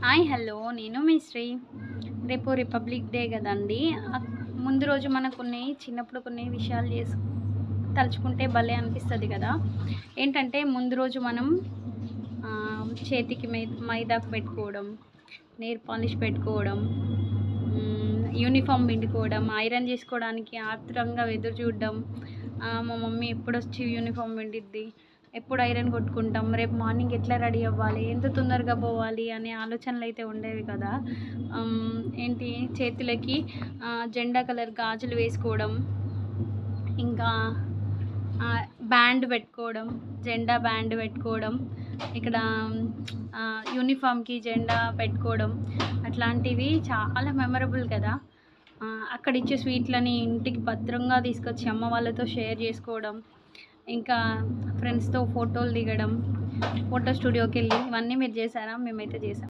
Hi hello నేను మీ శ్రీ. రేపు republic day కదండి. ముందు రోజు మనం చిన్నప్పుడు కొన్ని విషయాలు తలుచుకుంటే భలే అనిపిస్తుంది కదా. ఏంటంటే ముందు రోజు మనం చేతికి మైదాకు పెట్టుకోవడం, నెయిల్ పాలిష్ పెట్టుకోవడం, యూనిఫామ్ పిండుకోవడం, ఐరన్ చేసుకోవడానికి ఆత్రంగా ఎదురు చూడడం. మా మమ్మీ ఎప్పుడు వచ్చి యూనిఫామ్ పిండిద్ది, ఎప్పుడు ఐరన్ కొట్టుకుంటాం, రేపు మార్నింగ్ ఎట్లా రెడీ అవ్వాలి, ఎంత తొందరగా పోవాలి అనే ఆలోచనలు అయితే ఉండేవి కదా. ఏంటి చేతులకి జెండా కలర్ గాజులు వేసుకోవడం, ఇంకా బ్యాండ్ పెట్టుకోవడం, జెండా బ్యాండ్ పెట్టుకోవడం, ఇక్కడ యూనిఫామ్కి జెండా పెట్టుకోవడం, అట్లాంటివి చాలా మెమరబుల్ కదా. అక్కడ ఇచ్చే స్వీట్లని ఇంటికి భద్రంగా తీసుకొచ్చి అమ్మ వాళ్ళతో షేర్ చేసుకోవడం, ఇంకా ఫ్రెండ్స్తో ఫోటోలు దిగడం, ఫోటో స్టూడియోకి వెళ్ళి, ఇవన్నీ మీరు చేశారా? మేమైతే చేసాం.